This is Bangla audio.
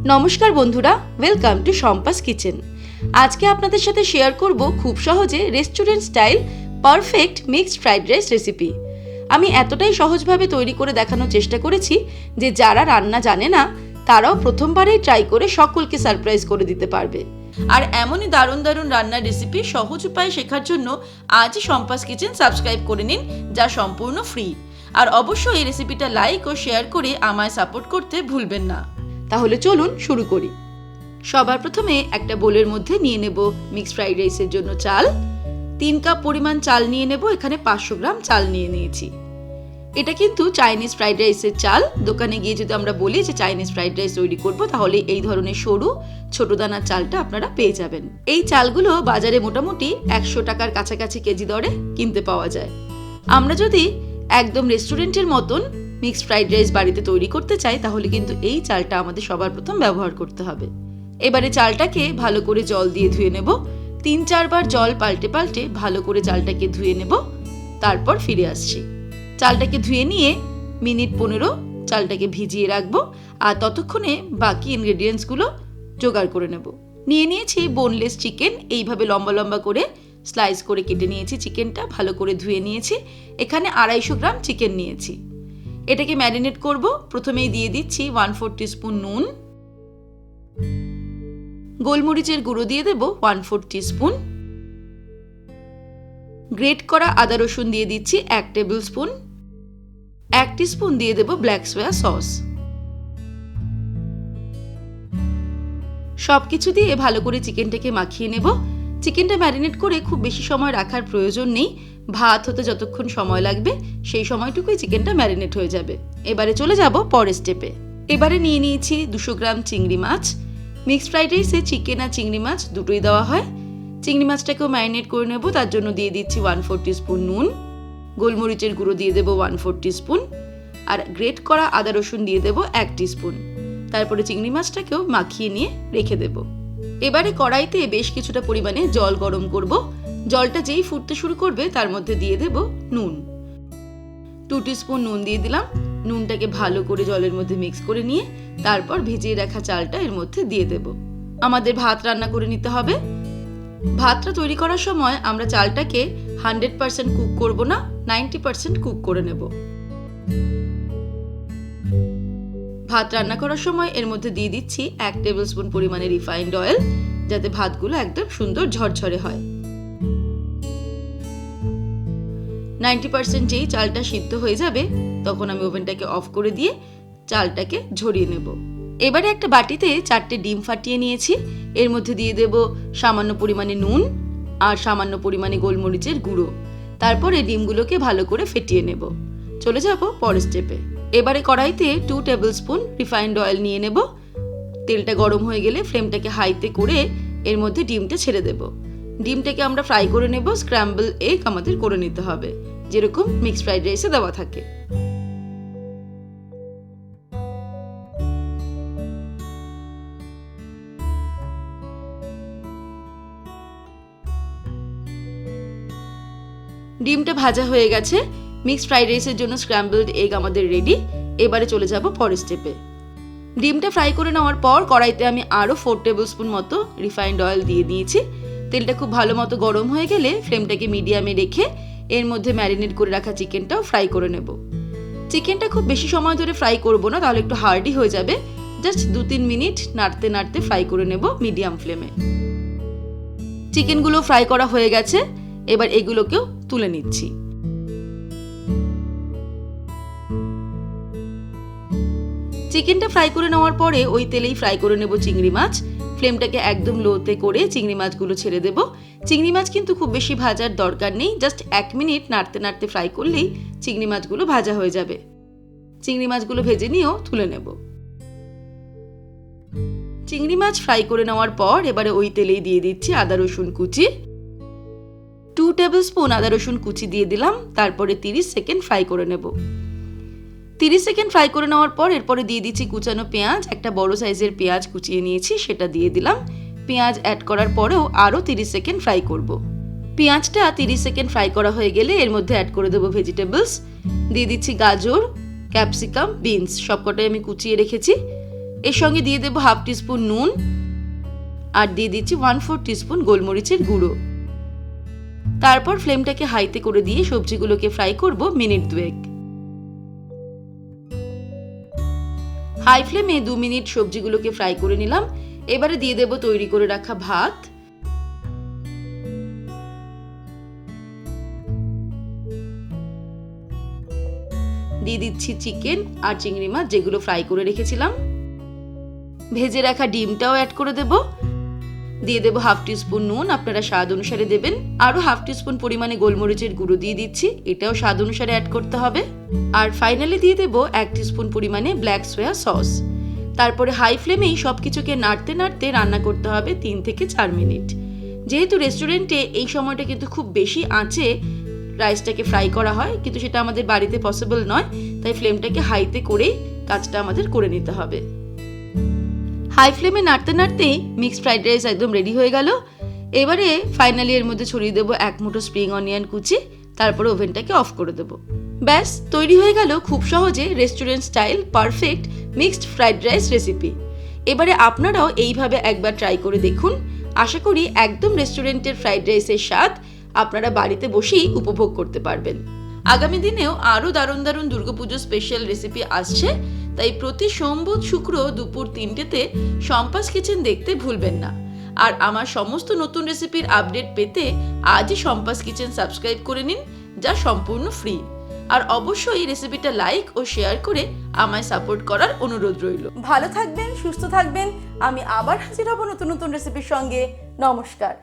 নমস্কার বন্ধুরা, ওয়েলকাম টু শম্পাস কিচেন। আজকে আপনাদের সাথে শেয়ার করব খুব সহজে restaurant style perfect mixed fried rice recipe. আমি এতটাই সহজভাবে তৈরি করে দেখানোর চেষ্টা করেছি যে যারা রান্না জানে না তারাও প্রথমবারেই ট্রাই করে সকলকে সারপ্রাইজ করে দিতে পারবে। আর এমনই দারুণ দারুণ রান্নার রেসিপি সহজ উপায়ে শেখার জন্য আজই শম্পাস কিচেন সাবস্ক্রাইব করে নিন, যা সম্পূর্ণ ফ্রি। আর অবশ্যই এই রেসিপিটা লাইক ও শেয়ার করে আমায় সাপোর্ট করতে ভুলবেন না। তাহলে চলুন শুরু করি। সবার প্রথমে একটা বোলের মধ্যে নিয়ে নেব মিক্সড ফ্রাইড রাইসের জন্য চাল। 3 কাপ পরিমাণ চাল নিয়ে নেব। এখানে 500 গ্রাম চাল নিয়ে নিয়েছি। এটা কিন্তু চাইনিজ ফ্রাইড রাইসের চাল। দোকানে গিয়ে যদি আমরা বলি যে চাইনিজ ফ্রাইড রাইস তৈরি করব, তাহলে এই ধরনের সরু ছোট দানার চালটা আপনারা পেয়ে যাবেন। এই চালগুলো বাজারে মোটামুটি 100 টাকার কাছাকাছি কেজি দরে কিনতে পাওয়া যায়। আমরা যদি একদম রেস্টুরেন্টের মতন মিক্সড ফ্রাইড রাইস বাড়িতে তৈরি করতে চাই, তাহলে কিন্তু এই চালটা আমাদের সবার প্রথম ব্যবহার করতে হবে। এবারে চালটাকে ভালো করে জল দিয়ে ধুয়ে নেব। 3-4 বার জল পাল্টে পাল্টে ভালো করে চালটাকে ধুয়ে নেব। তারপর ফিরে আসছি। চালটাকে ধুয়ে নিয়ে মিনিট 15 চালটাকে ভিজিয়ে রাখবো। আর ততক্ষণে বাকি ইনগ্রেডিয়েন্টসগুলো জোগাড় করে নেব। নিয়ে নিয়েছি বোনলেস চিকেন। এইভাবে লম্বা লম্বা করে স্লাইস করে কেটে নিয়েছি। চিকেনটা ভালো করে ধুয়ে নিয়েছি। এখানে 250 গ্রাম চিকেন নিয়েছি। এটাকে ম্যারিনেট করব। প্রথমেই দিয়ে দিচ্ছি 1/4 টিস্পুন নুন, গোলমরিচের গুঁড়ো দিয়ে দেব 1/4 টিস্পুন, গ্রেট করা আদা রসুন দিয়ে দিচ্ছি 1 টেবিল স্পুন, 1 টিস্পুন দিয়ে দেব ব্ল্যাক সোয়া সস। সবকিছু দিয়ে ভালো করে চিকেনটাকে মাখিয়ে নেব। চিকেনটা ম্যারিনেট করে খুব বেশি সময় রাখার প্রয়োজন নেই। ভাত হতে যতক্ষণ সময় লাগবে সেই সময়টুকুই চিকেনটা ম্যারিনেট হয়ে যাবে। এবারে চলে যাব পরের স্টেপে। এবারে নিয়ে নিয়েছি 200 গ্রাম চিংড়ি মাছ। মিক্সড ফ্রাইড রাইসে চিকেন আর চিংড়ি মাছ দুটোই দেওয়া হয়। চিংড়ি মাছটাকেও ম্যারিনেট করে নেব। তার জন্য দিয়ে দিচ্ছি 1/4 টিস্পুন নুন, গোলমরিচের গুঁড়ো দিয়ে দেবো 1/4 টিস্পুন, আর গ্রেট করা আদা রসুন দিয়ে দেবো 1 টিস্পুন। তারপরে চিংড়ি মাছটাকেও মাখিয়ে নিয়ে রেখে দেব। এবারে কড়াইতে বেশ কিছুটা পরিমাণে জল গরম করব। জলটা যেই ফুটতে শুরু করবে তার মধ্যে দিয়ে দেব নুন। 2 টিস্পুন নুন দিয়ে দিলাম। নুনটাকে ভালো করে জলের মধ্যে মিক্স করে নিয়ে তারপর ভিজিয়ে রাখা চালটা এর মধ্যে দিয়ে দেব। আমাদের ভাত রান্না করে নিতে হবে। ভাতটা তৈরি করার সময় আমরা চালটাকে 100% কুক করব না, 90% কুক করে নেব। ভাত রান্না করার সময় এর মধ্যে দিয়ে দিচ্ছি 1 টেবিল স্পুন পরিমাণে রিফাইন্ড অয়েল, যাতে ভাতগুলো একদম সুন্দর ঝরঝরে হয়। 90% যেই চালটা সিদ্ধ হয়ে যাবে তখন আমি ওভেনটাকে অফ করে দিয়ে চালটাকে ঝরিয়ে নেব। এবারে একটা বাটিতে 4টে ডিম ফাটিয়ে নিয়েছি। এর মধ্যে দিয়ে দেব সামান্য পরিমাণে নুন আর সামান্য পরিমাণে গোলমরিচের গুঁড়ো। তারপরে ডিমগুলোকে ভালো করে ফেটিয়ে নেব। চলে যাব পরের স্টেপে। এবারে কড়াইতে 2 টেবিল স্পুন রিফাইন্ড অয়েল নিয়ে নেব। তেলটা গরম হয়ে গেলে ফ্লেমটাকে হাইতে করে এর মধ্যে ডিমটা ছেড়ে দেব। ডিমটাকে আমরা ফ্রাই করে নেব। স্ক্র্যাম্বল এগ আমাদের করে নিতে হবে, যেরকম মিক্সড ফ্রাইড রাইসে দেওয়া থাকে। ডিমটা ভাজা হয়ে গেছে। মিক্সড ফ্রাইড রাইসের জন্য স্ক্র্যাম্বলড এগ আমাদের রেডি। এবারে চলে যাব পরের স্টেপে। ডিমটা ফ্রাই করে নেওয়ার পর কড়াইতে আমি আরও 4 টেবিল স্পুন মতো রিফাইন্ড অয়েল দিয়ে দিয়েছি। তেলটা খুব ভালো মতো গরম হয়ে গেলে ফ্লেমটাকে মিডিয়ামে রেখে এর মধ্যে ম্যারিনেট করে রাখা চিকেনটাও ফ্রাই করে নেব। চিকেনটা খুব বেশি সময় ধরে ফ্রাই করব না, তাহলে একটু হার্ডি হয়ে যাবে। জাস্ট 2-3 মিনিট নাড়তে নাড়তে ফ্রাই করে নেব মিডিয়াম ফ্লেমে। চিকেনগুলো ফ্রাই করা হয়ে গেছে। এবার এগুলোকেও তুলে নিচ্ছি। চিকেনটা ফ্রাই করে নেওয়ার পরে ওই তেলেই ফ্রাই করে নেব চিংড়ি মাছ। ফ্লেমটাকে একদম লোতে করে চিংড়ি মাছগুলো ছেড়ে দেব। চিংড়ি মাছ কিন্তু খুব বেশি ভাজার দরকার নেই। জাস্ট 1 মিনিট নাড়তে নাড়তে ফ্রাই করলেই চিংড়ি মাছগুলো ভাজা হয়ে যাবে। চিংড়ি মাছগুলো ভেজে নিয়েও তুলে নেব। চিংড়ি মাছ ফ্রাই করে নেওয়ার পর এবারে ওই তেলেই দিয়ে দিচ্ছি আদা রসুন কুচি। 2 টেবিল স্পুন আদা রসুন কুচি দিয়ে দিলাম। তারপরে 30 সেকেন্ড ফ্রাই করে নেব। 30 সেকেন্ড ফ্রাই করে নেওয়ার পর এরপরে দিয়ে দিচ্ছি কুচানো পেঁয়াজ। একটা বড় সাইজের পেঁয়াজ কুচিয়ে নিয়েছি, সেটা দিয়ে দিলাম। পেঁয়াজ অ্যাড করার পরেও আরও 30 সেকেন্ড ফ্রাই করব। পেঁয়াজটা 30 সেকেন্ড ফ্রাই করা হয়ে গেলে এর মধ্যে অ্যাড করে দেবো ভেজিটেবলস। দিয়ে দিচ্ছি গাজর, ক্যাপসিকাম, বিনস, সবকটাই আমি কুচিয়ে রেখেছি। এর সঙ্গে দিয়ে দেবো 1/2 টিস্পুন নুন আর দিয়ে দিচ্ছি 1/4 টিস্পুন গোলমরিচের গুঁড়ো। তারপর ফ্লেমটাকে হাইতে করে দিয়ে সবজিগুলোকে ফ্রাই করব মিনিট 2। হাই ফ্লেমে 2 মিনিট সবজিগুলোকে ফ্রাই করে নিলাম। এবারে দিয়ে দেব তৈরি করে রাখা ভাত, দিয়ে দিচ্ছি চিকেন আর চিংড়ি মাছ যেগুলো ফ্রাই করে রেখেছিলাম, ভেজে রাখা ডিমটাও অ্যাড করে দেব, দিয়ে দেব 1/2 টিস্পুন নুন, আপনারা স্বাদ অনুসারে দেবেন, আরো 1/2 টিস্পুন পরিমাণে গোলমরিচের গুঁড়ো দিয়ে দিচ্ছি, এটাও স্বাদ অনুসারে অ্যাড করতে হবে। আর ফাইনালি দিয়ে দেব 1 টিস্পুন পরিমাণে ব্ল্যাক সোয়া সস। তারপরে হাই ফ্লেমেই সবকিছুকে নাড়তে নাড়তে রান্না করতে হবে 3 থেকে 4 মিনিট। যেহেতু রেস্টুরেন্টে এই সময়টা কিন্তু খুব বেশি আঁচে রাইসটাকে ফ্রাই করা হয়, কিন্তু সেটা আমাদের বাড়িতে পসিবল নয়, তাই ফ্লেমটাকে হাইতে করেই কাজটা আমাদের করে নিতে হবে। হাই ফ্লেমে নাড়তে নাড়তেই মিক্সড ফ্রাইড রাইস একদম রেডি হয়ে গেল। এবারে ফাইনালি এর মধ্যে ছড়িয়ে দেবো 1 মুঠো স্প্রিং অনিয়ন কুচি, তারপরে ওভেনটাকে অফ করে দেবো। ব্যাস তৈরি হয়ে গেল খুব সহজে restaurant style perfect mixed fried rice recipe. এবারে আপনারাও এইভাবে একবার ট্রাই করে দেখুন। আশা করি একদম রেস্টুরেন্টের ফ্রাইড রাইসের স্বাদ আপনারা বাড়িতে বসেই উপভোগ করতে পারবেন। আগামী দিনেও আরও দারুণ দারুণ দুর্গাপুজো স্পেশাল রেসিপি আসছে, তাই প্রতি সোম বুধ শুক্র দুপুর 3টেতে শম্পাস কিচেন দেখতে ভুলবেন না। আর আমার সমস্ত নতুন রেসিপির আপডেট পেতে আজই শম্পাস কিচেন সাবস্ক্রাইব করে নিন, যা সম্পূর্ণ ফ্রি। আর অবশ্যই এই রেসিপিটা লাইক ও শেয়ার করে আমায় সাপোর্ট করার অনুরোধ রইল। ভালো থাকবেন, সুস্থ থাকবেন। আমি আবার হাজির হব নতুন নতুন রেসিপির সঙ্গে। নমস্কার।